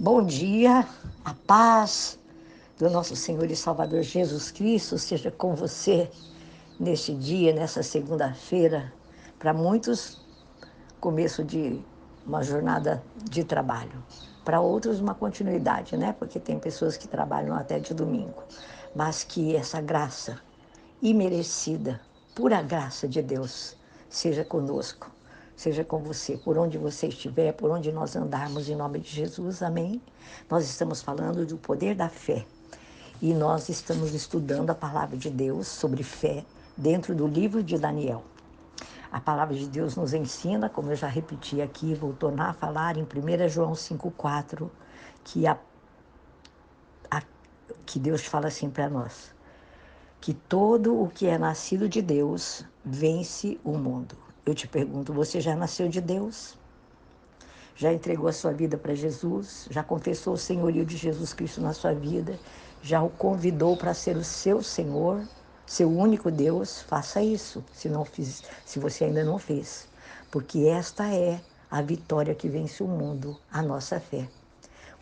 Bom dia, a paz do nosso Senhor e Salvador Jesus Cristo seja com você neste dia, nessa segunda-feira. Para muitos, começo de uma jornada de trabalho. Para outros, uma continuidade, né? Porque tem pessoas que trabalham até de domingo. Mas que essa graça imerecida, pura graça de Deus, seja conosco, seja com você, por onde você estiver, por onde nós andarmos, em nome de Jesus, amém? Nós estamos falando do poder da fé e nós estamos estudando a palavra de Deus sobre fé dentro do livro de Daniel. A palavra de Deus nos ensina, como eu já repeti aqui, vou tornar a falar em 1 João 5,4, que, que Deus fala assim para nós: que todo o que é nascido de Deus vence o mundo. Eu te pergunto, você já nasceu de Deus? Já entregou a sua vida para Jesus? Já confessou o senhorio de Jesus Cristo na sua vida? Já o convidou para ser o seu Senhor, seu único Deus? Faça isso, se você ainda não fez. Porque esta é a vitória que vence o mundo, a nossa fé.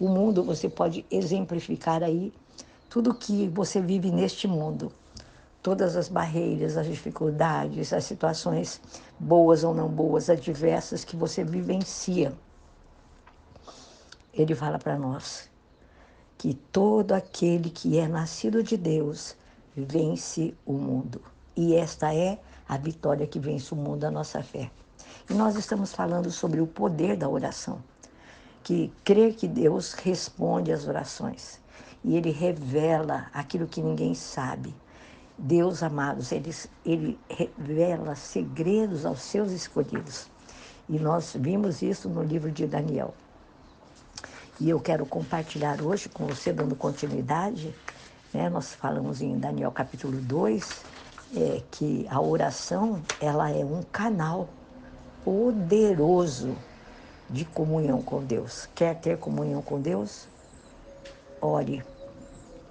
O mundo, você pode exemplificar aí tudo que você vive neste mundo. Todas as barreiras, as dificuldades, as situações boas ou não boas, adversas que você vivencia. Ele fala para nós que todo aquele que é nascido de Deus vence o mundo. E esta é a vitória que vence o mundo, a nossa fé. E nós estamos falando sobre o poder da oração, que crer que Deus responde às orações. E Ele revela aquilo que ninguém sabe. Deus, amados, ele revela segredos aos seus escolhidos. E nós vimos isso no livro de Daniel. E eu quero compartilhar hoje com você, dando continuidade, né? Nós falamos em Daniel capítulo 2, que a oração ela é um canal poderoso de comunhão com Deus. Quer ter comunhão com Deus? Ore.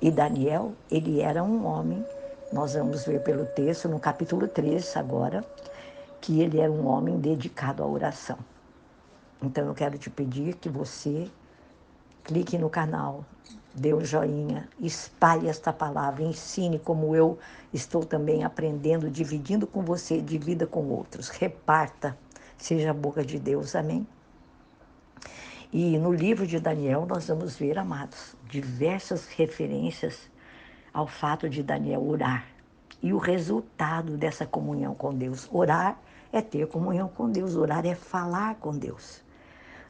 E Daniel, ele era um homem, nós vamos ver pelo texto, no capítulo 3 agora, que ele era um homem dedicado à oração. Então eu quero te pedir que você clique no canal, dê um joinha, espalhe esta palavra, ensine como eu estou também aprendendo, dividindo com você, divida com outros, reparta, seja a boca de Deus, amém? E no livro de Daniel nós vamos ver, amados, diversas referências ao fato de Daniel orar e o resultado dessa comunhão com Deus. Orar é ter comunhão com Deus, orar é falar com Deus.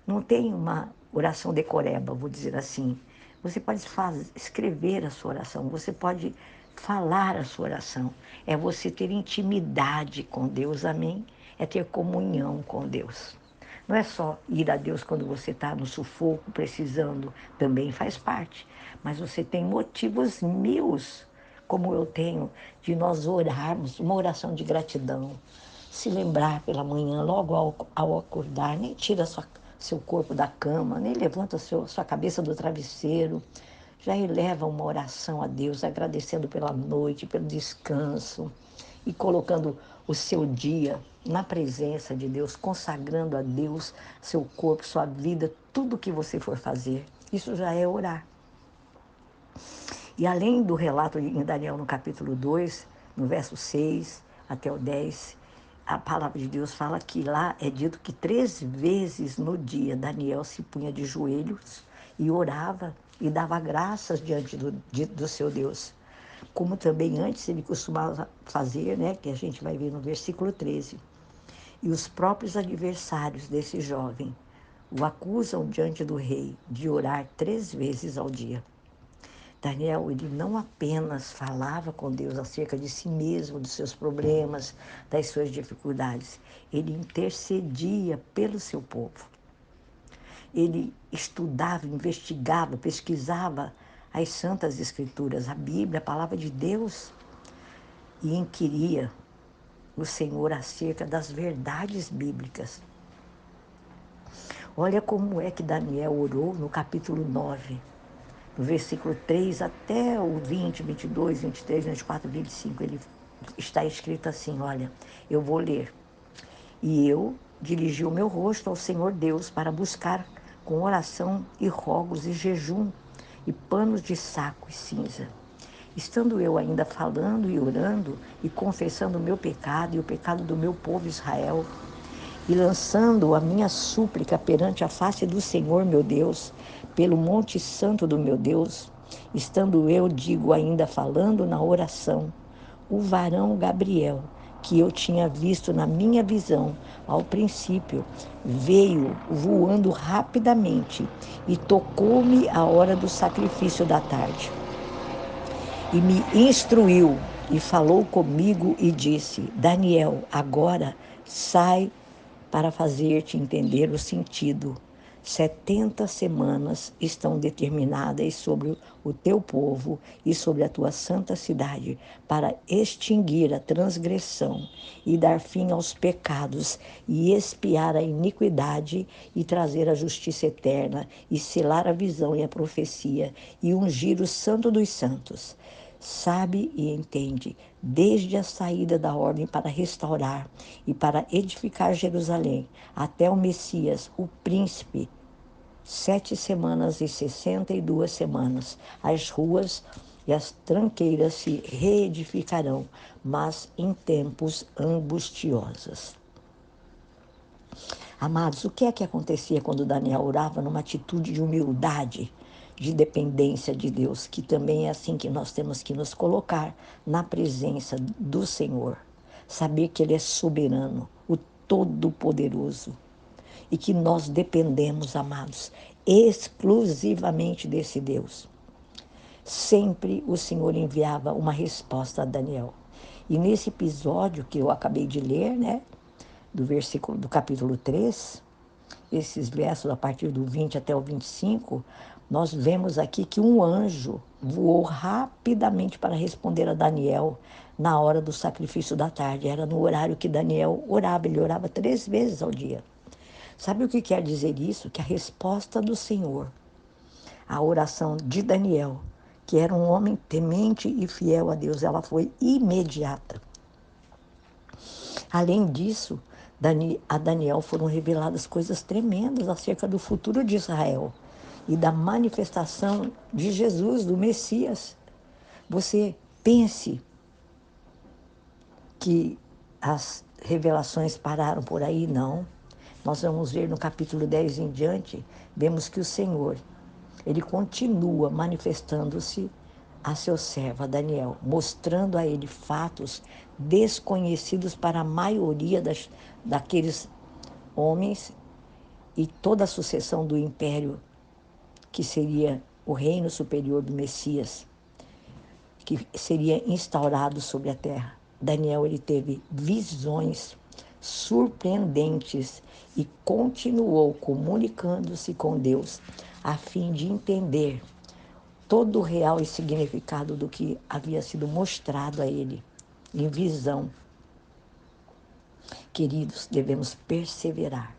Não tem uma oração decoreba, vou dizer assim. Você pode escrever a sua oração, você pode falar a sua oração. É você ter intimidade com Deus, amém? É ter comunhão com Deus. Não é só ir a Deus quando você está no sufoco, precisando, também faz parte. Mas você tem motivos mil, como eu tenho, de nós orarmos, uma oração de gratidão. Se lembrar pela manhã, logo ao acordar, nem tira seu corpo da cama, nem levanta sua cabeça do travesseiro. Já eleva uma oração a Deus, agradecendo pela noite, pelo descanso e colocando o seu dia na presença de Deus, consagrando a Deus seu corpo, sua vida, tudo que você for fazer. Isso já é orar. E além do relato em Daniel no capítulo 2, no verso 6 até o 10, a palavra de Deus fala que lá é dito que 3 vezes no dia Daniel se punha de joelhos e orava e dava graças diante do seu Deus. Como também antes ele costumava fazer, né, que a gente vai ver no versículo 13. E os próprios adversários desse jovem o acusam diante do rei de orar 3 vezes ao dia. Daniel, ele não apenas falava com Deus acerca de si mesmo, dos seus problemas, das suas dificuldades, ele intercedia pelo seu povo. Ele estudava, investigava, pesquisava as santas escrituras, a Bíblia, a palavra de Deus, e inquiria o Senhor acerca das verdades bíblicas. Olha como é que Daniel orou no capítulo 9. No versículo 3 até o 20, 22, 23, 24, 25, ele está escrito assim, olha, eu vou ler. E eu dirigi o meu rosto ao Senhor Deus para buscar com oração e rogos e jejum e panos de saco e cinza. Estando eu ainda falando e orando e confessando o meu pecado e o pecado do meu povo Israel, e lançando a minha súplica perante a face do Senhor meu Deus, pelo monte santo do meu Deus, estando eu, digo, ainda falando na oração, o varão Gabriel, que eu tinha visto na minha visão ao princípio, veio voando rapidamente e tocou-me a hora do sacrifício da tarde. E me instruiu e falou comigo e disse: Daniel, agora sai para fazer-te entender o sentido. 70 semanas estão determinadas sobre o teu povo e sobre a tua santa cidade, para extinguir a transgressão e dar fim aos pecados e expiar a iniquidade e trazer a justiça eterna e selar a visão e a profecia e ungir o santo dos santos. Sabe e entende, desde a saída da ordem para restaurar e para edificar Jerusalém, até o Messias, o príncipe, 7 semanas e 62 semanas, as ruas e as tranqueiras se reedificarão, mas em tempos angustiosos. Amados, o que é que acontecia quando Daniel orava numa atitude de humildade, de dependência de Deus, que também é assim que nós temos que nos colocar na presença do Senhor. Saber que Ele é soberano, o Todo-Poderoso, e que nós dependemos, amados, exclusivamente desse Deus. Sempre o Senhor enviava uma resposta a Daniel. E nesse episódio que eu acabei de ler, né, do capítulo 3, esses versos a partir do 20 até o 25, nós vemos aqui que um anjo voou rapidamente para responder a Daniel na hora do sacrifício da tarde. Era no horário que Daniel orava, ele orava 3 vezes ao dia. Sabe o que quer dizer isso? Que a resposta do Senhor à oração de Daniel, que era um homem temente e fiel a Deus, ela foi imediata. Além disso, a Daniel foram reveladas coisas tremendas acerca do futuro de Israel e da manifestação de Jesus, do Messias. Você pense que as revelações pararam por aí? Não. Nós vamos ver no capítulo 10 em diante, vemos que o Senhor, Ele continua manifestando-se a seu servo, a Daniel, mostrando a ele fatos desconhecidos para a maioria daqueles homens e toda a sucessão do império, que seria o reino superior do Messias, que seria instaurado sobre a terra. Daniel, ele teve visões surpreendentes e continuou comunicando-se com Deus a fim de entender todo o real e significado do que havia sido mostrado a ele em visão. Queridos, devemos perseverar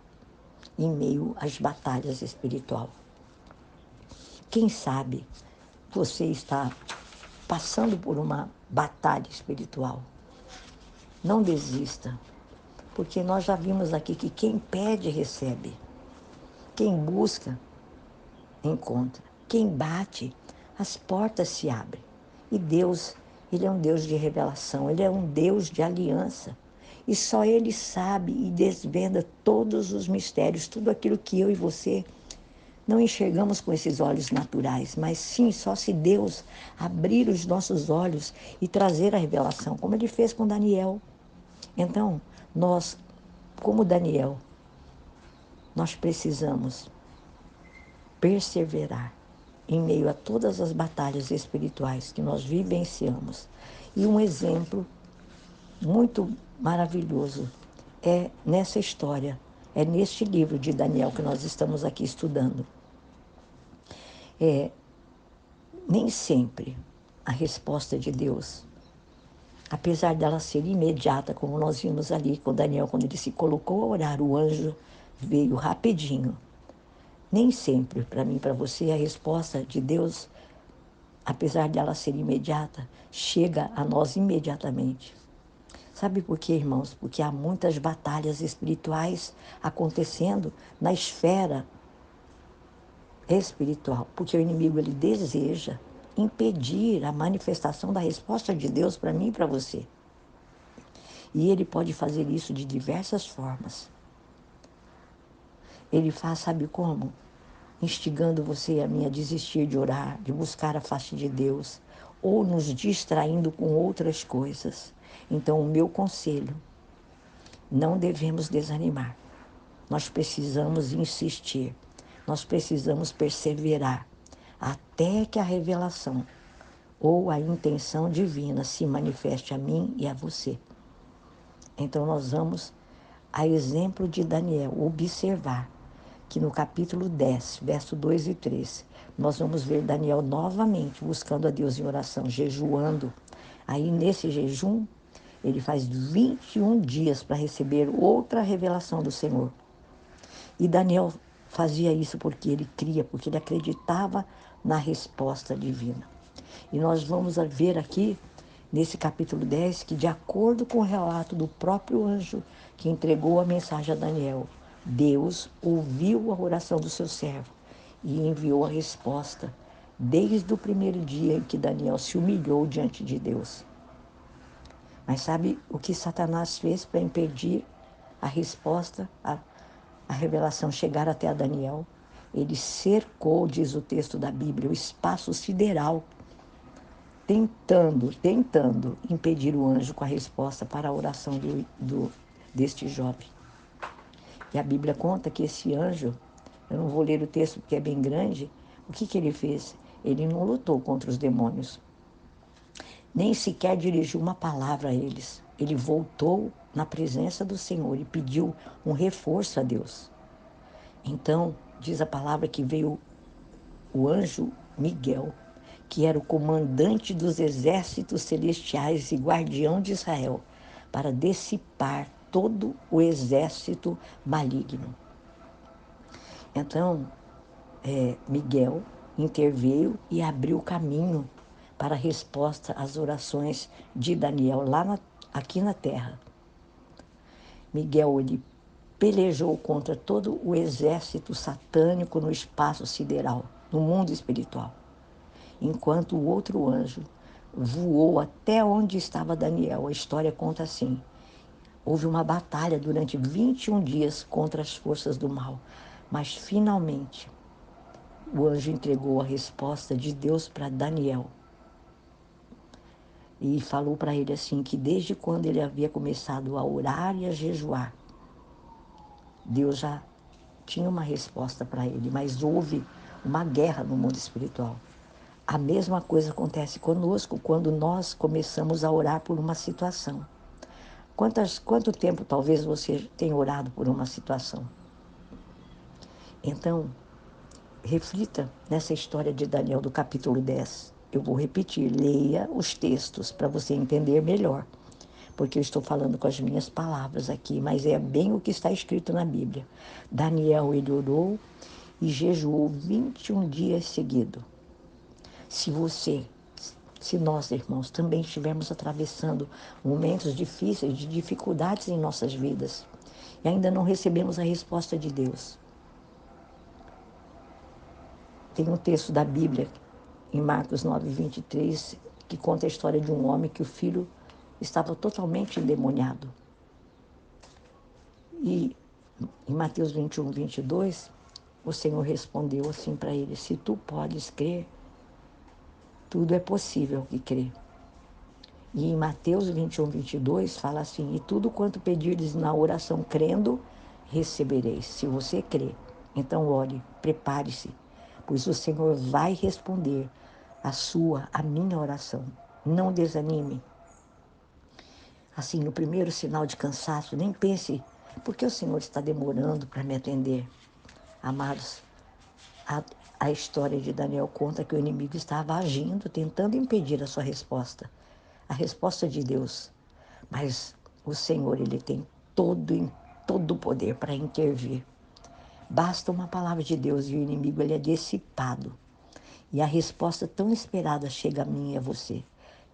em meio às batalhas espirituais. Quem sabe você está passando por uma batalha espiritual. Não desista, porque nós já vimos aqui que quem pede, recebe. Quem busca, encontra. Quem bate, as portas se abrem. E Deus, Ele é um Deus de revelação, Ele é um Deus de aliança. E só Ele sabe e desvenda todos os mistérios, tudo aquilo que eu e você não enxergamos com esses olhos naturais, mas sim só se Deus abrir os nossos olhos e trazer a revelação, como Ele fez com Daniel. Então, nós, como Daniel, nós precisamos perseverar em meio a todas as batalhas espirituais que nós vivenciamos. E um exemplo muito maravilhoso é nessa história, é neste livro de Daniel que nós estamos aqui estudando. Nem sempre a resposta de Deus, apesar dela ser imediata, como nós vimos ali com Daniel, quando ele se colocou a orar, o anjo veio rapidinho. Nem sempre, para mim e para você, a resposta de Deus, apesar dela ser imediata, chega a nós imediatamente. Sabe por quê, irmãos? Porque há muitas batalhas espirituais acontecendo na esfera espiritual, porque o inimigo ele deseja impedir a manifestação da resposta de Deus para mim e para você. E ele pode fazer isso de diversas formas. Ele faz, sabe como? Instigando você e a mim a desistir de orar, de buscar a face de Deus, ou nos distraindo com outras coisas. Então, o meu conselho, não devemos desanimar. Nós precisamos insistir, nós precisamos perseverar, até que a revelação ou a intenção divina se manifeste a mim e a você. Então, nós vamos, a exemplo de Daniel, observar que no capítulo 10, verso 2 e 3, nós vamos ver Daniel novamente buscando a Deus em oração, jejuando. Aí, nesse jejum, ele faz 21 dias para receber outra revelação do Senhor. E Daniel fazia isso porque ele cria, porque ele acreditava na resposta divina. E nós vamos ver aqui, nesse capítulo 10, que de acordo com o relato do próprio anjo que entregou a mensagem a Daniel, Deus ouviu a oração do seu servo e enviou a resposta, desde o primeiro dia em que Daniel se humilhou diante de Deus. Mas sabe o que Satanás fez para impedir a resposta, a revelação chegar até a Daniel? Ele cercou, diz o texto da Bíblia, o espaço sideral, tentando impedir o anjo com a resposta para a oração deste jovem. E a Bíblia conta que esse anjo, eu não vou ler o texto porque é bem grande, o que ele fez? Ele não lutou contra os demônios, nem sequer dirigiu uma palavra a eles. Ele voltou na presença do Senhor e pediu um reforço a Deus. Então, diz a palavra que veio o anjo Miguel, que era o comandante dos exércitos celestiais e guardião de Israel, para dissipar todo o exército maligno. Então, Miguel interveio e abriu caminho para a resposta às orações de Daniel aqui na terra. Miguel, ele pelejou contra todo o exército satânico no espaço sideral, no mundo espiritual, enquanto o outro anjo voou até onde estava Daniel. A história conta assim: houve uma batalha durante 21 dias contra as forças do mal, mas finalmente o anjo entregou a resposta de Deus para Daniel e falou para ele assim, que desde quando ele havia começado a orar e a jejuar, Deus já tinha uma resposta para ele, mas houve uma guerra no mundo espiritual. A mesma coisa acontece conosco quando nós começamos a orar por uma situação. Quanto tempo talvez você tenha orado por uma situação? Então, reflita nessa história de Daniel do capítulo 10. Eu vou repetir, leia os textos para você entender melhor, porque eu estou falando com as minhas palavras aqui, mas é bem o que está escrito na Bíblia. Daniel, ele orou e jejuou 21 dias seguidos. Se nós, irmãos, também estivermos atravessando momentos difíceis, de dificuldades em nossas vidas, e ainda não recebemos a resposta de Deus. Tem um texto da Bíblia, em Marcos 9, 23, que conta a história de um homem que o filho estava totalmente endemoniado. E em Mateus 21, 22, o Senhor respondeu assim para ele: se tu podes crer, tudo é possível que crê. E em Mateus 21, 22, fala assim: e tudo quanto pedirdes na oração crendo, recebereis. Se você crê, então ore, prepare-se, pois o Senhor vai responder a minha oração. Não desanime. Assim, no primeiro sinal de cansaço, nem pense, por que o Senhor está demorando para me atender? Amados, a história de Daniel conta que o inimigo estava agindo, tentando impedir a sua resposta, a resposta de Deus. Mas o Senhor, ele tem todo o poder para intervir. Basta uma palavra de Deus e o inimigo, ele é dissipado. E a resposta tão esperada chega a mim e a você.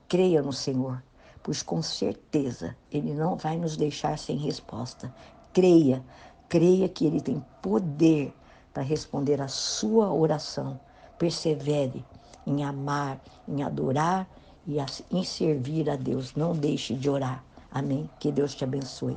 Creia no Senhor, pois com certeza Ele não vai nos deixar sem resposta. Creia que Ele tem poder para responder a sua oração. Persevere em amar, em adorar e em servir a Deus. Não deixe de orar. Amém? Que Deus te abençoe.